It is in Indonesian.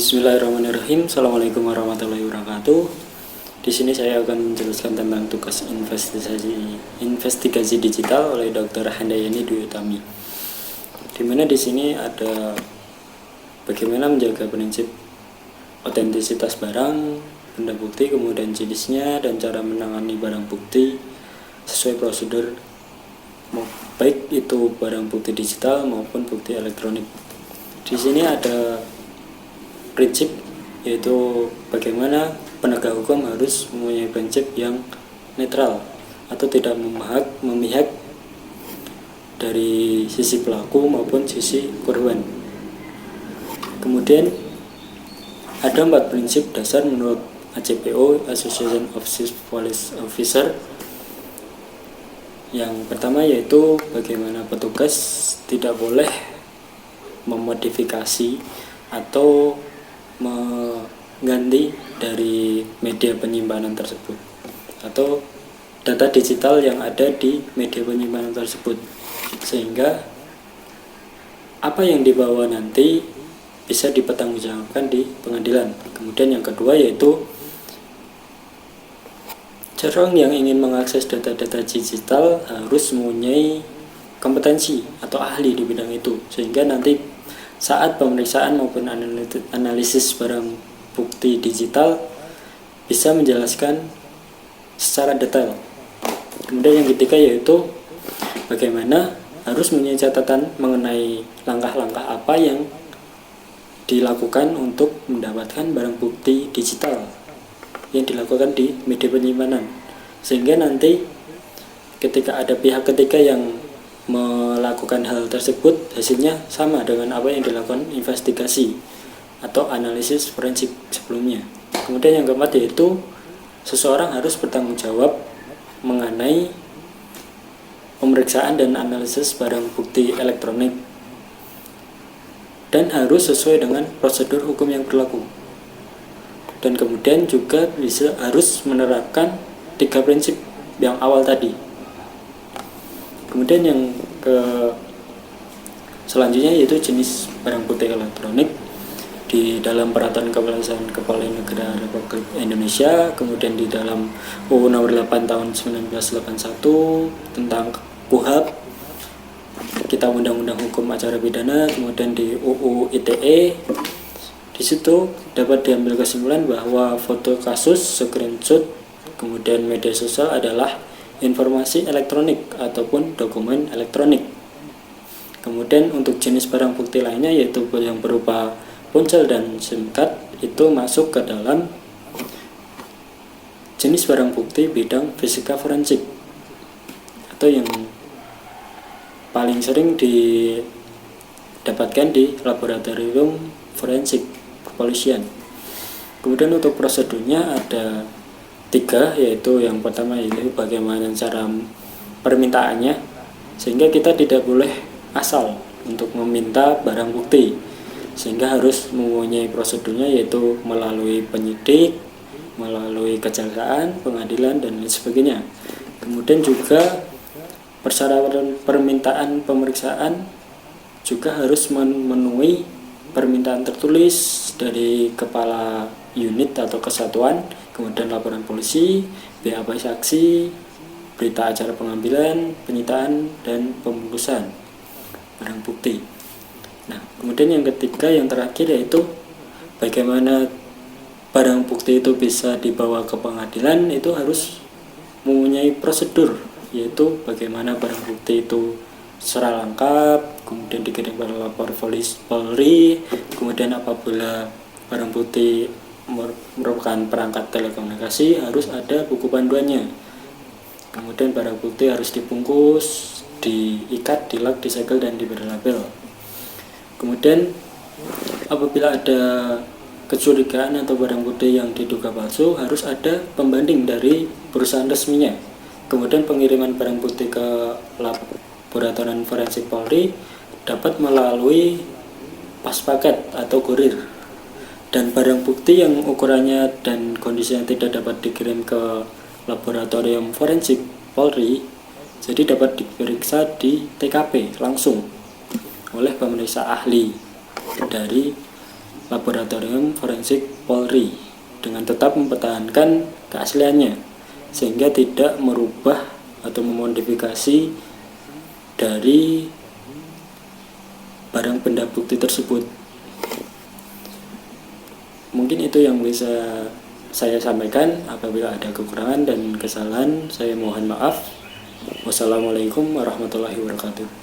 Bismillahirrahmanirrahim. Assalamualaikum warahmatullahi wabarakatuh. Di sini saya akan menjelaskan tentang tugas investigasi digital oleh Dr. Handayani Dwi Utami. Di mana di sini ada bagaimana menjaga prinsip otentisitas barang, benda bukti, kemudian jenisnya, dan cara menangani barang bukti sesuai prosedur, baik itu barang bukti digital maupun bukti elektronik. Di sini ada prinsip, yaitu bagaimana penegak hukum harus mempunyai prinsip yang netral atau tidak memihak dari sisi pelaku maupun sisi korban. Kemudian ada 4 prinsip dasar menurut ACPO, Association of Chief Police Officer. Yang pertama yaitu bagaimana petugas tidak boleh memodifikasi atau mengganti dari media penyimpanan tersebut atau data digital yang ada di media penyimpanan tersebut, sehingga apa yang dibawa nanti bisa dipertanggungjawabkan di pengadilan. Kemudian yang kedua yaitu orang yang ingin mengakses data-data digital harus mempunyai kompetensi atau ahli di bidang itu, sehingga nanti saat pemeriksaan maupun analisis barang bukti digital bisa menjelaskan secara detail. Kemudian yang ketiga yaitu bagaimana harus mempunyai catatan mengenai langkah-langkah apa yang dilakukan untuk mendapatkan barang bukti digital yang dilakukan di media penyimpanan, sehingga nanti ketika ada pihak ketiga yang melakukan hal tersebut, hasilnya sama dengan apa yang dilakukan investigasi atau analisis forensik sebelumnya. Kemudian yang keempat yaitu seseorang harus bertanggung jawab mengenai pemeriksaan dan analisis barang bukti elektronik dan harus sesuai dengan prosedur hukum yang berlaku. Dan kemudian juga harus menerapkan 3 prinsip yang awal tadi. Kemudian yang selanjutnya yaitu jenis barang bukti elektronik di dalam Peraturan Kepala Negara Republik Indonesia, kemudian di dalam UU Nomor 8 Tahun 1981 tentang KUHP, Kitab Undang-Undang Hukum Acara Pidana, kemudian di UU ITE. Di situ dapat diambil kesimpulan bahwa foto kasus, screenshot, kemudian media sosial adalah informasi elektronik ataupun dokumen elektronik. Kemudian untuk jenis barang bukti lainnya yaitu yang berupa ponsel dan SIM card itu masuk ke dalam jenis barang bukti bidang fisika forensik atau yang paling sering didapatkan di laboratorium forensik kepolisian. Kemudian untuk prosedurnya ada 3, yaitu yang pertama yaitu bagaimana cara permintaannya, sehingga kita tidak boleh asal untuk meminta barang bukti, sehingga harus mempunyai prosedurnya yaitu melalui penyidik, melalui kejaksaan, pengadilan, dan lain sebagainya. Kemudian juga persyaratan permintaan pemeriksaan juga harus memenuhi permintaan tertulis dari kepala unit atau kesatuan, kemudian laporan polisi, BAP saksi, berita acara pengambilan, penyitaan, dan pembungkusan barang bukti. Nah, kemudian yang ketiga, yang terakhir yaitu bagaimana barang bukti itu bisa dibawa ke pengadilan, itu harus mempunyai prosedur, yaitu bagaimana barang bukti itu secara lengkap, kemudian dikirim ke lapor Polri, kemudian apabila barang bukti merupakan perangkat telekomunikasi harus ada buku panduannya. Kemudian barang bukti harus dibungkus, diikat, dilak, disegel, dan diberi label. Kemudian apabila ada kecurigaan atau barang bukti yang diduga palsu, harus ada pembanding dari perusahaan resminya. Kemudian pengiriman barang bukti ke laboratorium forensik Polri dapat melalui pas paket atau kurir. Dan barang bukti yang ukurannya dan kondisinya tidak dapat dikirim ke laboratorium forensik Polri, jadi dapat diperiksa di TKP langsung oleh pemeriksa ahli dari Laboratorium Forensik Polri dengan tetap mempertahankan keasliannya sehingga tidak merubah atau memodifikasi dari barang benda bukti tersebut. Mungkin itu yang bisa saya sampaikan. Apabila ada kekurangan dan kesalahan, saya mohon maaf. Wassalamualaikum warahmatullahi wabarakatuh.